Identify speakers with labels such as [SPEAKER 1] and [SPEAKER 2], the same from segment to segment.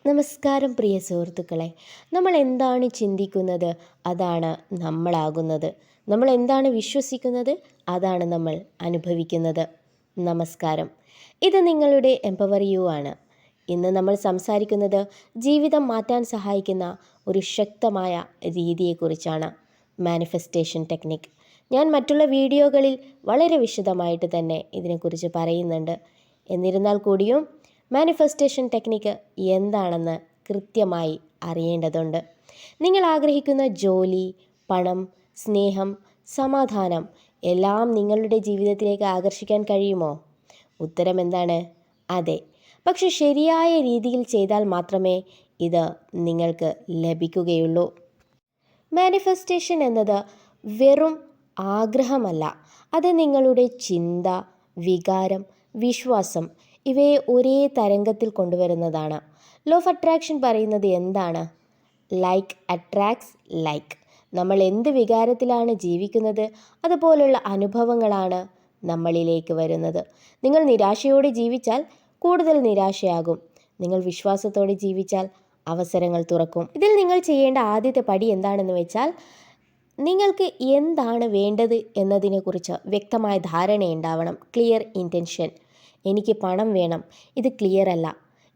[SPEAKER 1] നമസ്കാരം പ്രിയ സുഹൃത്തുക്കളെ. നമ്മൾ എന്താണ് ചിന്തിക്കുന്നത് അതാണ് നമ്മളാകുന്നത്. നമ്മൾ എന്താണ് വിശ്വസിക്കുന്നത് അതാണ് നമ്മൾ അനുഭവിക്കുന്നത്. നമസ്കാരം. ഇത് നിങ്ങളുടെ എംപവർ യു ആണ്. ഇന്ന് നമ്മൾ സംസാരിക്കുന്നത് ജീവിതം മാറ്റാൻ സഹായിക്കുന്ന ഒരു ശക്തമായ രീതിയെക്കുറിച്ചാണ്. Manifestation technique. ഞാൻ മറ്റുള്ള വീഡിയോകളിൽ വളരെ വിശദമായിട്ട് തന്നെ ഇതിനെക്കുറിച്ച് പറയുന്നുണ്ട്. എന്നിരുന്നാൽ കൂടിയും മാനിഫെസ്റ്റേഷൻ ടെക്നിക്ക് എന്താണെന്ന് കൃത്യമായി അറിയേണ്ടതുണ്ട്. നിങ്ങൾ ആഗ്രഹിക്കുന്ന ജോലി, പണം, സ്നേഹം, സമാധാനം എല്ലാം നിങ്ങളുടെ ജീവിതത്തിലേക്ക് ആകർഷിക്കാൻ കഴിയുമോ? ഉത്തരം എന്താണ്? അതെ. പക്ഷെ ശരിയായ രീതിയിൽ ചെയ്താൽ മാത്രമേ ഇത് നിങ്ങൾക്ക് ലഭിക്കുകയുള്ളൂ. മാനിഫെസ്റ്റേഷൻ എന്നത് വെറും ആഗ്രഹമല്ല. അത് നിങ്ങളുടെ ചിന്ത, വികാരം, വിശ്വാസം ഇവയെ ഒരേ തരംഗത്തിൽ കൊണ്ടുവരുന്നതാണ്. ലോ ഓഫ് അട്രാക്ഷൻ പറയുന്നത് എന്താണ്? Like attracts like. നമ്മൾ എന്ത് വികാരത്തിലാണ് ജീവിക്കുന്നത് അതുപോലുള്ള അനുഭവങ്ങളാണ് നമ്മളിലേക്ക് വരുന്നത്. നിങ്ങൾ നിരാശയോടെ ജീവിച്ചാൽ കൂടുതൽ നിരാശയാകും. നിങ്ങൾ വിശ്വാസത്തോടെ ജീവിച്ചാൽ അവസരങ്ങൾ തുറക്കും. ഇതിൽ നിങ്ങൾ ചെയ്യേണ്ട ആദ്യത്തെ പടി എന്താണെന്ന് വെച്ചാൽ, നിങ്ങൾക്ക് എന്താണ് വേണ്ടത് എന്നതിനെക്കുറിച്ച് വ്യക്തമായ ധാരണയുണ്ടാവണം. Clear intention. എനിക്ക് പണം വേണം, ഇത് ക്ലിയർ അല്ല.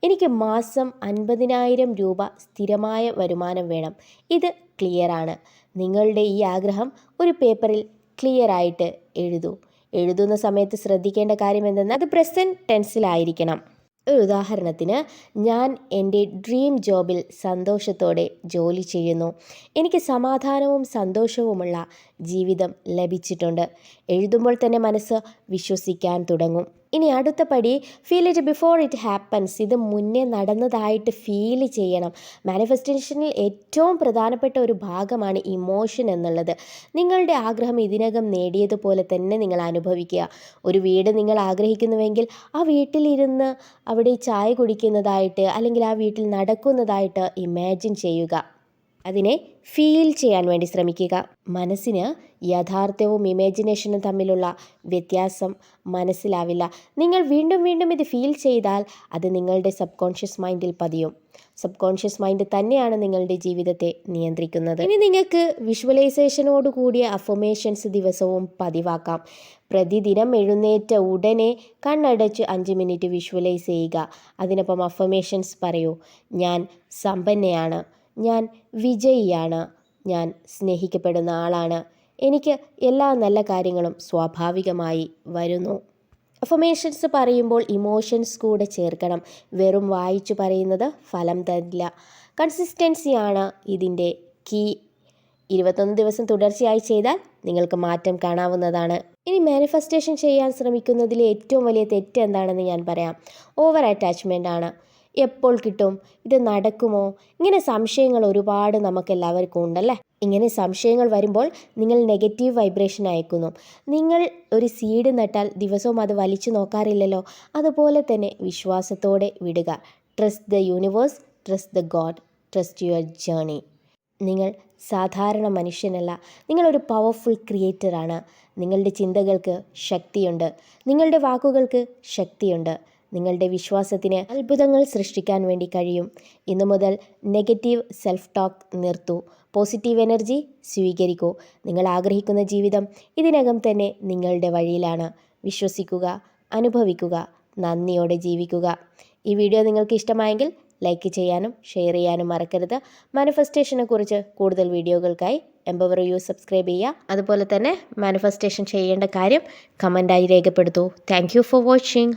[SPEAKER 1] എനിക്ക് മാസം 50,000 രൂപ സ്ഥിരമായ വരുമാനം വേണം, ഇത് ക്ലിയറാണ്. നിങ്ങളുടെ ഈ ആഗ്രഹം ഒരു പേപ്പറിൽ ക്ലിയറായിട്ട് എഴുതൂ. എഴുതുന്ന സമയത്ത് ശ്രദ്ധിക്കേണ്ട കാര്യം എന്തെന്നാൽ അത് പ്രസൻറ്റ് ടെൻസിലായിരിക്കണം. ഒരു ഉദാഹരണത്തിന്, ഞാൻ എൻ്റെ ഡ്രീം ജോബിൽ സന്തോഷത്തോടെ ജോലി ചെയ്യുന്നു. എനിക്ക് സമാധാനവും സന്തോഷവുമുള്ള ജീവിതം ലഭിച്ചിട്ടുണ്ട്. എഴുതുമ്പോൾ തന്നെ മനസ്സ് വിശ്വസിക്കാൻ തുടങ്ങും. ഇനി അടുത്ത പടി, feel it before it happens. ഇത് മുന്നേ നടന്നതായിട്ട് ഫീൽ ചെയ്യണം. മാനിഫെസ്റ്റേഷനിൽ ഏറ്റവും പ്രധാനപ്പെട്ട ഒരു ഭാഗമാണ് ഇമോഷൻ എന്നുള്ളത്. നിങ്ങളുടെ ആഗ്രഹം ഇതിനകം നേടിയതുപോലെ തന്നെ നിങ്ങൾ അനുഭവിക്കുക. ഒരു വീട് നിങ്ങൾ ആഗ്രഹിക്കുന്നുവെങ്കിൽ ആ വീട്ടിലിരുന്ന് അവിടെ ചായ കുടിക്കുന്നതായിട്ട് അല്ലെങ്കിൽ ആ വീട്ടിൽ നടക്കുന്നതായിട്ട് ഇമാജിൻ ചെയ്യുക. അതിനെ ഫീൽ ചെയ്യാൻ വേണ്ടി ശ്രമിക്കുക. മനസ്സിന് യാഥാർത്ഥ്യവും ഇമാജിനേഷനും തമ്മിലുള്ള വ്യത്യാസം മനസ്സിലാവില്ല. നിങ്ങൾ വീണ്ടും വീണ്ടും ഇത് ഫീൽ ചെയ്താൽ അത് നിങ്ങളുടെ സബ് കോൺഷ്യസ് മൈൻഡിൽ പതിയും. സബ് കോൺഷ്യസ് മൈൻഡ് തന്നെയാണ് നിങ്ങളുടെ ജീവിതത്തെ നിയന്ത്രിക്കുന്നത്. ഇനി നിങ്ങൾക്ക് വിഷ്വലൈസേഷനോട് കൂടിയ അഫർമേഷൻസ് ദിവസവും പതിവാക്കാം. പ്രതിദിനം എഴുന്നേറ്റ ഉടനെ കണ്ണടച്ച് 5 മിനിറ്റ് വിഷ്വലൈസ് ചെയ്യുക. അതിനൊപ്പം അഫർമേഷൻസ് പറയൂ. ഞാൻ സമ്പന്നയാണ്, ഞാൻ വിജയിയാണ്, ഞാൻ സ്നേഹിക്കപ്പെടുന്ന ആളാണ്, എനിക്ക് എല്ലാ നല്ല കാര്യങ്ങളും സ്വാഭാവികമായി വരുന്നു. അഫർമേഷൻസ് പറയുമ്പോൾ ഇമോഷൻസ് കൂടെ ചേർക്കണം. വെറും വായിച്ചു പറയുന്നത് ഫലം തരില്ല. കൺസിസ്റ്റൻസിയാണ് ഇതിൻ്റെ കീ. 21 ദിവസം തുടർച്ചയായി ചെയ്താൽ നിങ്ങൾക്ക് മാറ്റം കാണാവുന്നതാണ്. ഇനി മാനിഫെസ്റ്റേഷൻ ചെയ്യാൻ ശ്രമിക്കുന്നതിലെ ഏറ്റവും വലിയ തെറ്റ് എന്താണെന്ന് ഞാൻ പറയാം. ഓവർ അറ്റാച്ച്മെൻ്റ് ആണ്. എപ്പോൾ കിട്ടും? ഇത് നടക്കുമോ? ഇങ്ങനെ സംശയങ്ങൾ ഒരുപാട് നമുക്കെല്ലാവർക്കും ഉണ്ടല്ലേ. ഇങ്ങനെ സംശയങ്ങൾ വരുമ്പോൾ നിങ്ങൾ നെഗറ്റീവ് വൈബ്രേഷൻ അയക്കുന്നു. നിങ്ങൾ ഒരു സീഡ് നട്ടാൽ ദിവസവും അത് വലിച്ചു നോക്കാറില്ലല്ലോ. അതുപോലെ തന്നെ വിശ്വാസത്തോടെ വിടുക. Trust the universe, trust the God, trust your journey. നിങ്ങൾ സാധാരണ മനുഷ്യനല്ല, നിങ്ങളൊരു പവർഫുൾ ക്രിയേറ്ററാണ്. നിങ്ങളുടെ ചിന്തകൾക്ക് ശക്തിയുണ്ട്, നിങ്ങളുടെ വാക്കുകൾക്ക് ശക്തിയുണ്ട്. നിങ്ങളുടെ വിശ്വാസത്തിന് അത്ഭുതങ്ങൾ സൃഷ്ടിക്കാൻ വേണ്ടി കഴിയും. ഇന്നു മുതൽ നെഗറ്റീവ് സെൽഫ് ടോക്ക് നിർത്തൂ. പോസിറ്റീവ് എനർജി സ്വീകരിക്കൂ. നിങ്ങൾ ആഗ്രഹിക്കുന്ന ജീവിതം ഇതിനകം തന്നെ നിങ്ങളുടെ വഴിയിലാണ്. വിശ്വസിക്കുക, അനുഭവിക്കുക, നന്ദിയോടെ ജീവിക്കുക. ഈ വീഡിയോ നിങ്ങൾക്ക് ഇഷ്ടമായെങ്കിൽ ലൈക്ക് ചെയ്യാനും ഷെയർ ചെയ്യാനും മറക്കരുത്. മാനിഫെസ്റ്റേഷനെ കുറിച്ച് കൂടുതൽ വീഡിയോകൾക്കായി എംപവർ യു സബ്സ്ക്രൈബ് ചെയ്യുക. അതുപോലെ തന്നെ മാനിഫെസ്റ്റേഷൻ ചെയ്യേണ്ട കാര്യം കമൻറ്റായി രേഖപ്പെടുത്തൂ. Thank you for watching.